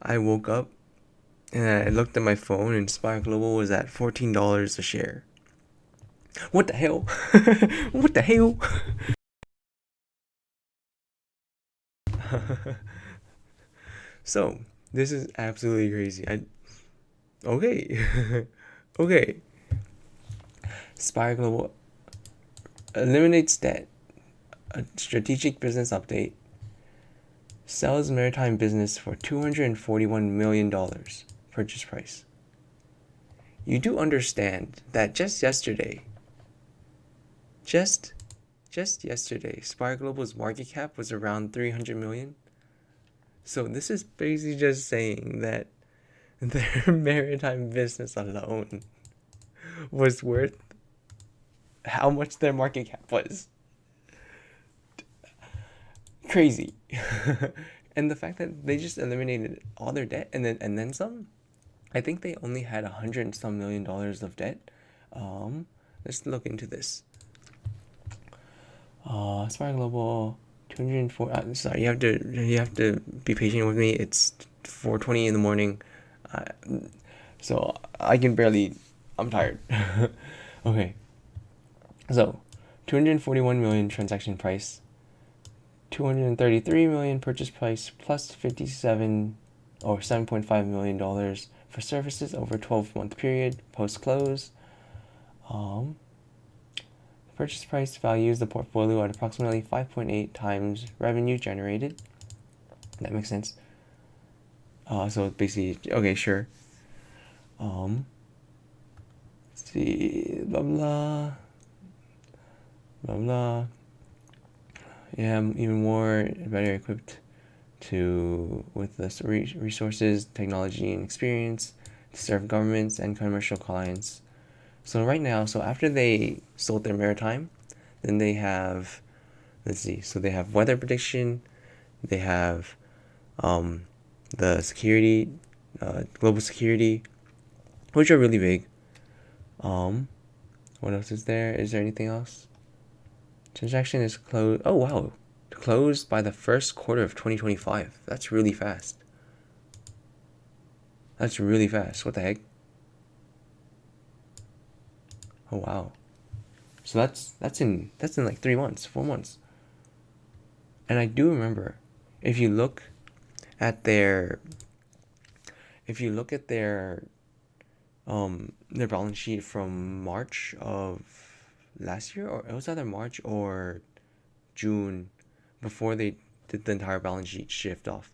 I woke up and I looked at my phone and Spire Global was at $14 a share. What the hell? What the hell? So, this is absolutely crazy. Okay. Okay. Spire Global eliminates debt. A strategic business update. Sells maritime business for $241 million. Purchase price. You do understand that just just yesterday, Spire Global's market cap was around 300 million. So this is basically just saying that their maritime business alone was worth how much their market cap was. Crazy. And the fact that they just eliminated all their debt and then some. I think they only had $100 and some million of debt. Um, let's look into this. Spire Global 204. Sorry, you have to be patient with me. It's 4:20 in the morning, uh, so I can barely. I'm tired. Okay, so 241 million transaction price, 233 million purchase price plus 57 or $7.5 million for services over 12-month period post close. Um, Purchase price values the portfolio at approximately 5.8 times revenue generated. That makes sense. So basically, okay, sure. Um, let's see, blah blah, blah blah. Yeah, I'm even more better equipped to with the resources, technology, and experience to serve governments and commercial clients. So right now, so after they sold their maritime, then they have, let's see, so they have weather prediction, they have um, the security, global security, which are really big. Um, what else is there? Is there anything else? Transaction is closed. Oh wow, closed by the first quarter of 2025. That's really fast. That's really fast. What the heck? Oh wow. So that's in like 3 months, 4 months. And I do remember, if you look at their if you look at their balance sheet from March of last year, or it was either March or June, before they did the entire balance sheet shift off.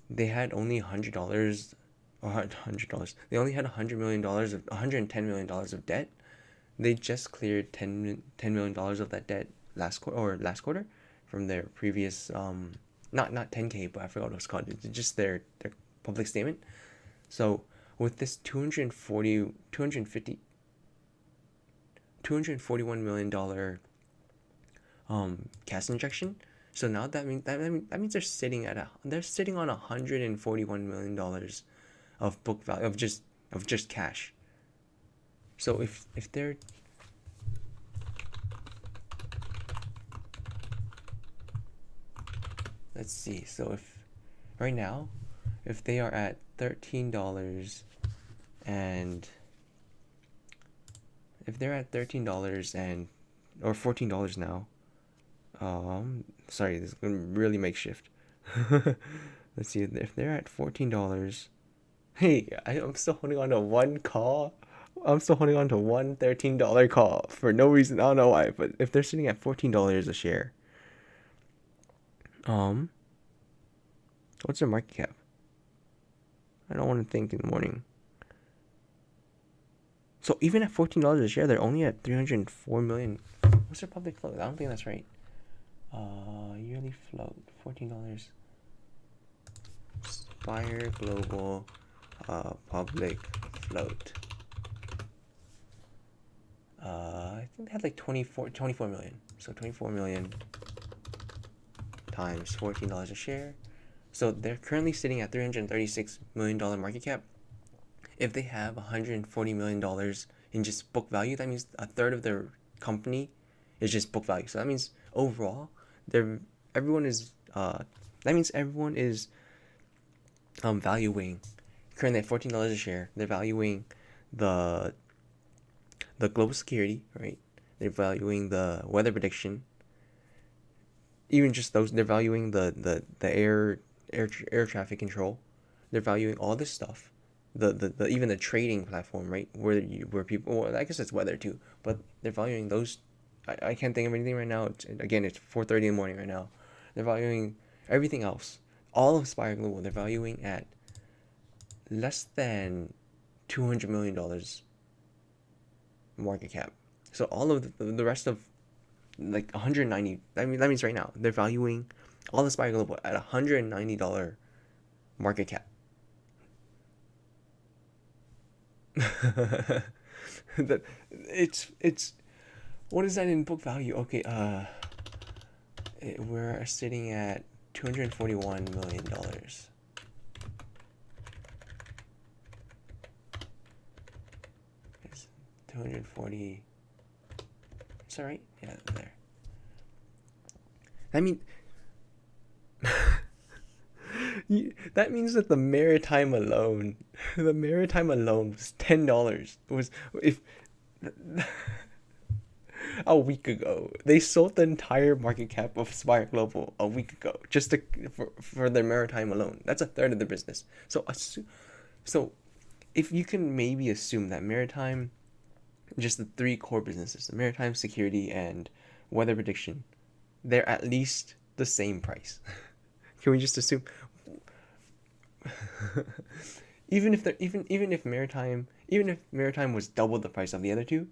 They had only $100 or $100. They only had $100 million of $110 million of debt. They just cleared $10 million of that debt last quarter from their previous not 10K, but I forgot what it was called. It's just their public statement. So with this 241 million dollar cash injection, so now that means they're sitting on $141 million of book value of just cash. So if they're, let's see, so if right now, if they are at $13 and if they're at $13 and or $14 now, sorry, this is gonna really make shift. Let's see, if they're at $14. Hey, I'm still holding on to one call. I'm still holding on to one $13 call for no reason. I don't know why, but if they're sitting at $14 a share, um, what's their market cap? I don't want to think in the morning. So even at $14 a share, they're only at 304 million. What's their public float? I don't think that's right. Yearly float, $14. Spire Global, public float. I think they had like 24 million. So 24 million times $14 a share. So they're currently sitting at $336 million market cap. If they have $140 million in just book value, that means a third of their company is just book value. So that means overall, they're everyone is that means everyone is valuing currently at $14 a share. They're valuing the global security, right? They're valuing the weather prediction. Even just those, they're valuing the air traffic control. They're valuing all this stuff. The even the trading platform, right? Where people, well, I guess it's weather too, but they're valuing those. I can't think of anything right now. It's 4:30 in the morning right now. They're valuing everything else. All of Spire Global, they're valuing at less than $200 million market cap. So all of the rest of like 190. I mean, that means right now they're valuing all the Spire Global at $190 market cap. that it's what is that in book value? Okay, we're sitting at $241 million. 240. Is that right? Yeah, there. I mean, that means that the maritime alone, was $10. Was if a week ago they sold the entire market cap of Spire Global a week ago just for their maritime alone. That's a third of the business. So if you can maybe assume that maritime, just the three core businesses, the maritime, security, and weather prediction, they're at least the same price. Can we just assume? Even if maritime was double the price of the other two,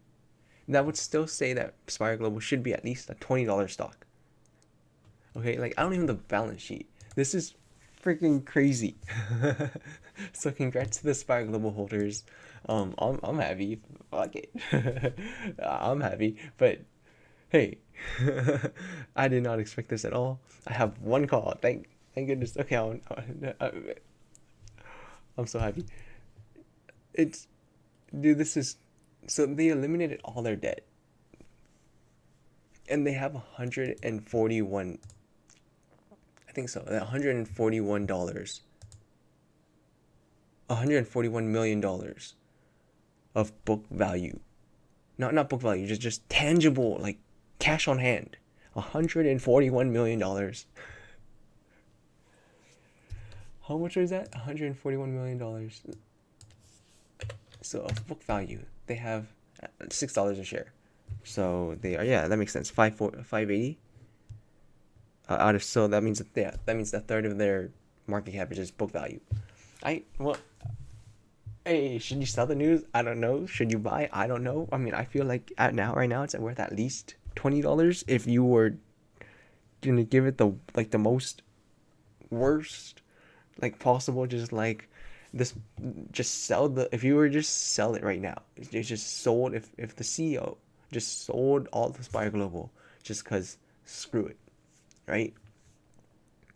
that would still say that Spire Global should be at least a $20 stock. Okay, like I don't even have the balance sheet. This is freaking crazy. So congrats to the Spire Global holders. I'm happy. Fuck it. I'm happy, but hey, I did not expect this at all. I have one call. Thank goodness. Okay, I'm so happy. It's Dude. This is so they eliminated all their debt, and they have 141. I think so. $141. $141 million of book value. Not book value, just tangible, like cash on hand. $141 million. How much was that? $141 million. So of book value, they have $6 a share. So they are, yeah, that makes sense. 580. So that means a third of their market cap is just book value. Hey, should you sell the news? I don't know. Should you buy? I don't know. I mean, I feel like right now it's worth at least $20 if you were gonna give it the most worst like possible, just like this, just sell if you were just sell it right now. It's just sold if the CEO just sold all the Spire Global just cause screw it, right?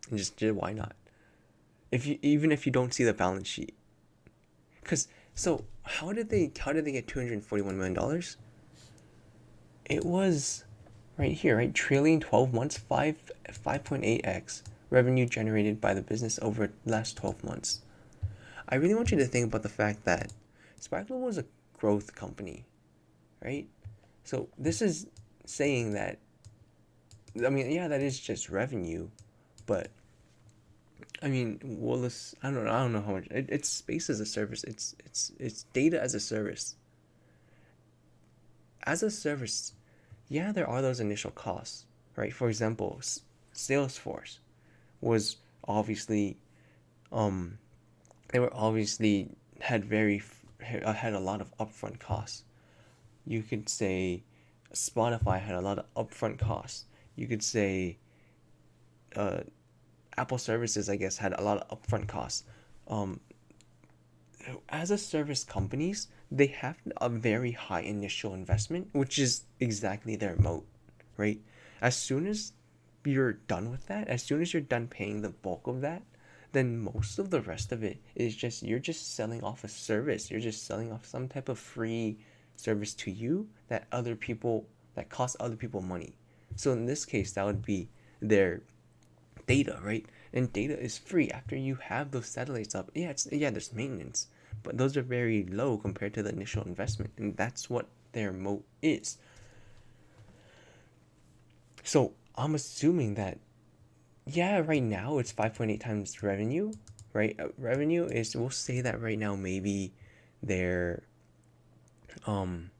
And just why not? Even if you don't see the balance sheet. Cause so how did they get $241 million? It was right here, right? Trailing 12 months, 5.8x revenue generated by the business over the last 12 months. I really want you to think about the fact that Spire Global was a growth company, right? So this is saying that, I mean, yeah, that is just revenue, but I mean, well, I don't know how much. It's space as a service. It's data as a service. As a service, yeah, there are those initial costs, right? For example, Salesforce was obviously, they were obviously had a lot of upfront costs. You could say Spotify had a lot of upfront costs. You could say Apple services, I guess, had a lot of upfront costs. As a service companies, they have a very high initial investment, which is exactly their moat, right? As soon as you're done with that, as soon as you're done paying the bulk of that, then most of the rest of it is just, you're just selling off a service. You're just selling off some type of free service to you that costs other people money. So in this case, that would be their data, right? And data is free after you have those satellites up. Yeah, there's maintenance, but those are very low compared to the initial investment, and that's what their moat is. So I'm assuming that, yeah, right now it's 5.8 times revenue, right? Revenue is, we'll say that right now maybe their um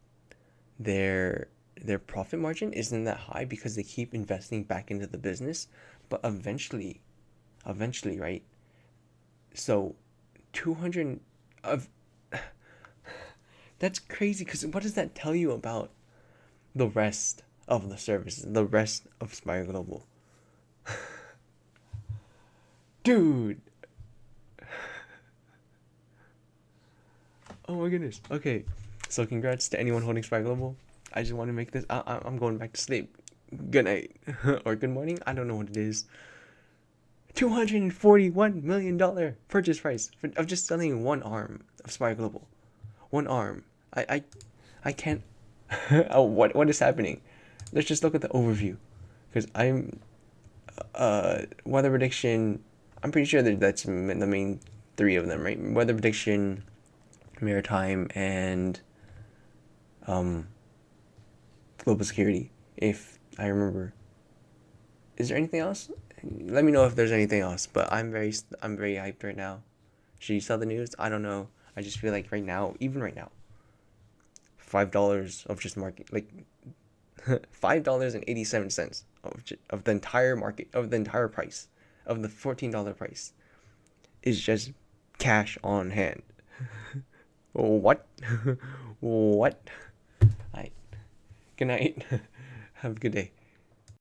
their their profit margin isn't that high because they keep investing back into the business, but eventually, right? So 200 of that's crazy, because what does that tell you about the rest of the services, the rest of Spire Global? Dude, oh my goodness. Okay, so congrats to anyone holding Spire Global. I just want to make this. I'm going back to sleep. Good night or good morning. I don't know what it is. $241 million purchase price of just selling one arm of Spire Global. One arm. I can't. Oh, what is happening? Let's just look at the overview, because I'm weather prediction. I'm pretty sure that that's the main three of them, right? Weather prediction, maritime, and um global security, if I remember. Is there anything else? Let me know if there's anything else. But I'm very hyped right now. Should you sell the news? I don't know. I just feel like right now, even right now, $5 of just market, like $5.87 of the entire market, of the entire price of the $14 price is just cash on hand. What? What? All right. Good night. Have a good day.